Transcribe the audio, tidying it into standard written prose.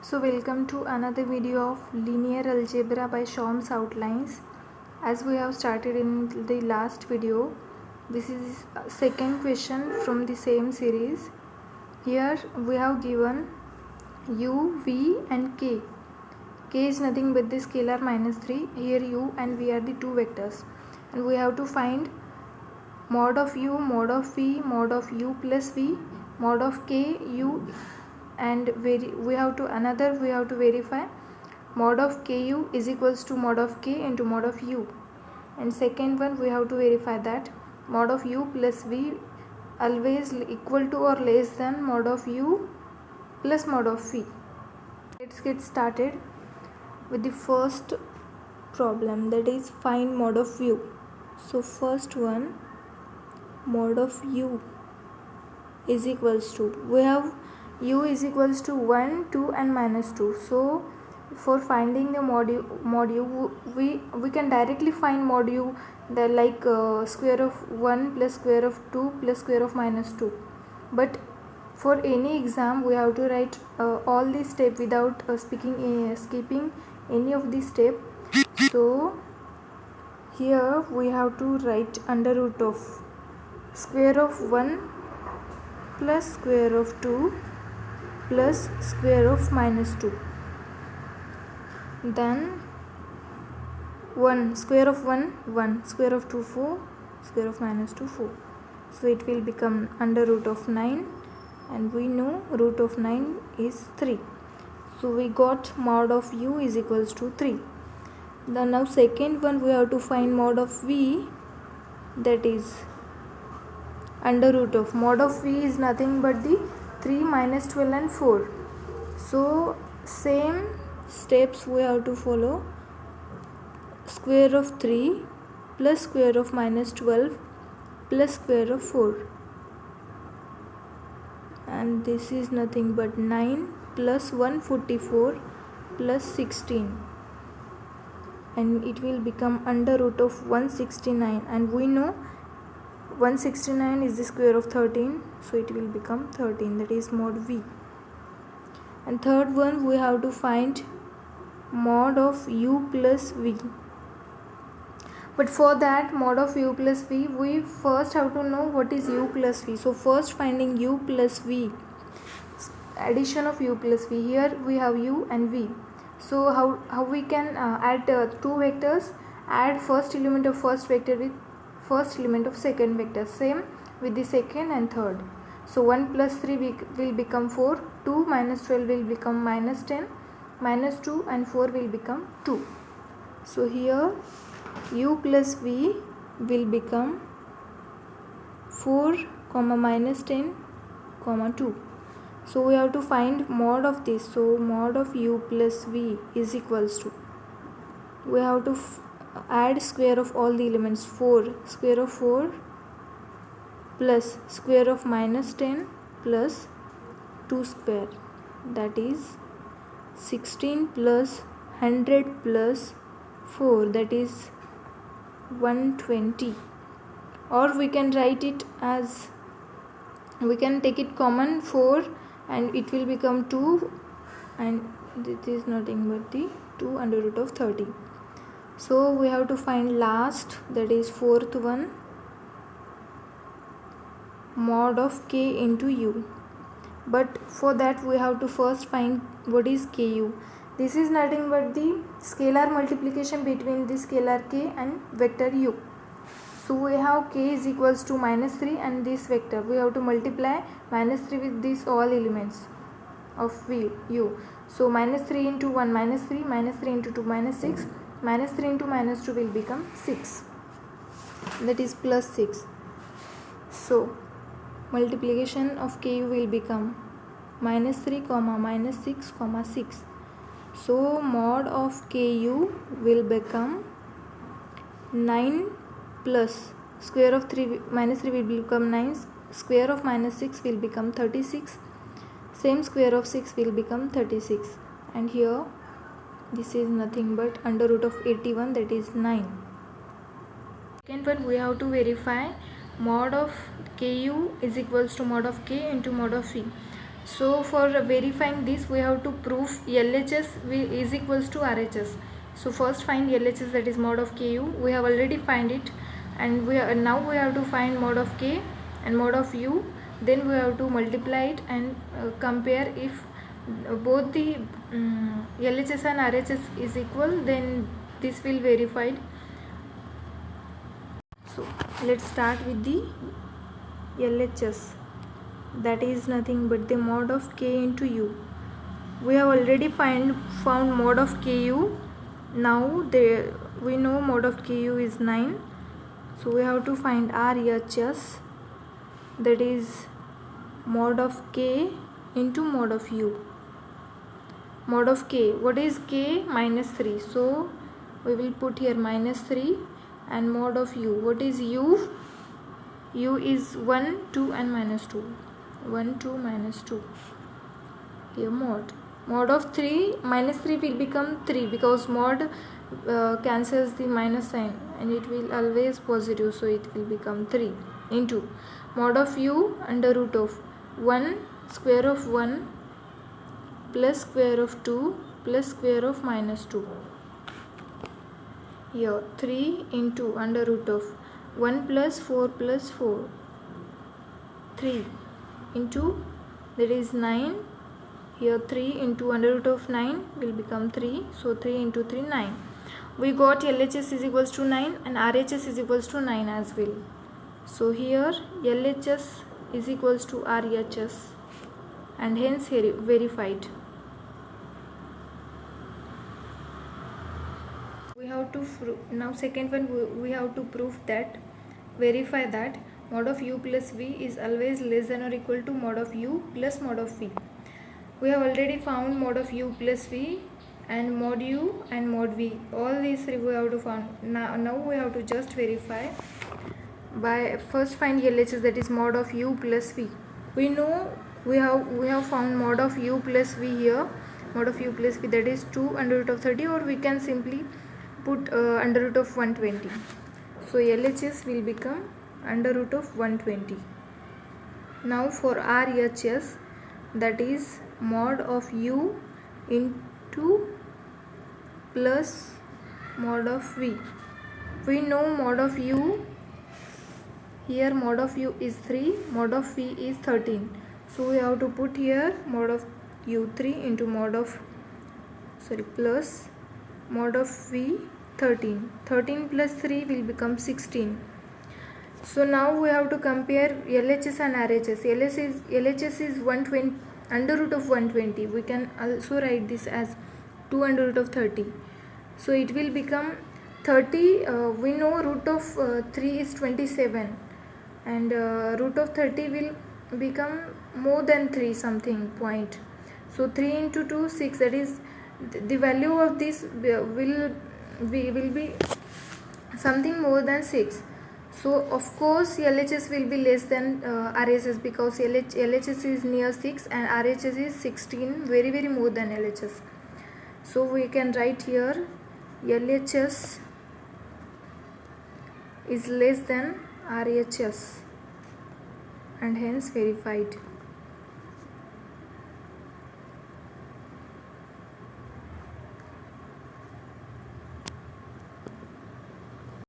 So welcome to another video of linear algebra by Shom's outlines. As we have started in the last video, this is second question from the same series. Here we have given u, v and k. K is nothing but the scalar minus 3. Here u and v are the two vectors, and we have to find mod of u, mod of v, mod of u plus v, mod of k, u, and we have to verify mod of ku is equals to mod of k into mod of u, and second one we have to verify that mod of u plus v always equal to or less than mod of u plus mod of v. Let's get started with the first problem, that is find mod of u. So first one, mod of u is equals to, we have u is equals to 1, 2 and minus 2. So for finding the mod u, we can directly find mod u, the square of 1 plus square of 2 plus square of minus 2. But for any exam we have to write all these steps without skipping any of these steps. So here we have to write under root of square of 1 plus square of 2 plus square of minus 2, then 1 square of 1 1, square of 2 4, square of minus 2 4. So it will become under root of 9, and we know root of 9 is 3. So we got mod of u is equals to 3. Then now second one we have to find mod of v, that is under root of mod of v is nothing but the 3 minus 12 and 4. So same steps we have to follow. Square of 3 plus square of minus 12 plus square of 4, and this is nothing but 9 plus 144 plus 16, and it will become under root of 169, and we know 169 is the square of 13, so it will become 13, that is mod v. And third one we have to find mod of u plus v. But for that mod of u plus v, we first have to know what is u plus v. So first finding u plus v, addition of u plus v. Here we have u and v. So how we can add two vectors? Add first element of first vector with first element of second vector, same with the second and third. So 1 plus 3 will become 4, 2 minus 12 will become minus 10, minus 2 and 4 will become 2. So here u plus v will become 4 minus 10 2. So we have to find mod of this. So mod of u plus v is equals to, we have to add square of all the elements, 4 square of 4 plus square of minus 10 plus 2 square, that is 16 plus 100 plus 4, that is 120. Or we can write it as, we can take it common 4 and it will become 2, and this is nothing but the 2 under root of 30. So we have to find last, that is fourth one, mod of k into u. But for that we have to first find what is ku. This is nothing but the scalar multiplication between the scalar k and vector u. So we have k is equals to minus 3 and this vector, we have to multiply minus 3 with these all elements of u. So minus 3 into 1 minus 3, minus 3 into 2 minus 6, minus 3 into minus 2 will become 6, that is plus 6. So multiplication of ku will become minus 3 minus 6 6. So mod of ku will become 9 plus square of 3 minus 3 will become 9, square of minus 6 will become 36, same square of 6 will become 36, and here this is nothing but under root of 81, that is 9. Second one we have to verify mod of ku is equals to mod of k into mod of v. So for verifying this, we have to prove LHS is equals to RHS. So first find LHS, that is mod of KU. We have already find it, and now we have to find mod of K and mod of U. Then we have to multiply it and compare. If both the LHS and RHS is equal, then this will verified. So let's start with the LHS. That is nothing but the mod of K into U. We have already found mod of KU. Now we know mod of KU is 9. So we have to find RHS, that is mod of K into mod of U. Mod of K, what is K? Minus 3. So we will put here minus 3. And mod of U, what is U? U is 1, 2 and minus 2. 1, 2, minus 2. Here mod of 3, minus 3 will become 3 because mod cancels the minus sign and it will always positive, so it will become 3 into mod of U under root of 1 square of 1 plus square of 2 plus square of minus 2. Here 3 into under root of 1 plus 4 plus 4, 3 into, that is 9. Here 3 into under root of 9 will become 3. So 3 into 3, 9. We got LHS is equals to 9 and RHS is equals to 9 as well. So here LHS is equals to RHS and hence verified. We have to now second one, we have to prove that, verify that mod of U plus V is always less than or equal to mod of U plus mod of V. We have already found mod of U plus V and mod U and mod V. All these three we have to find. Now we have to just verify by first find LHS, that is mod of U plus V. We know we have found mod of U plus V here. Mod of U plus V, that is 2 under root of 30, or we can simply put under root of 120. So LHS will become under root of 120. Now for RHS, that is mod of U into plus mod of V. We know mod of U, here mod of U is 3, mod of V is 13. So we have to put here mod of U 3 into plus mod of V 13. 13 plus 3 will become 16. So now we have to compare LHS and RHS. LHS is 120 under root of 120. We can also write this as 2 under root of 30. So it will become 30. We know root of 3 is 27 and root of 30 will become more than 3 something point. So 3 into 2, 6. That is the value of this will be something more than 6. So of course LHS will be less than RHS because LHS is near 6 and RHS is 16, very more than LHS. So we can write here LHS is less than RHS and hence verified.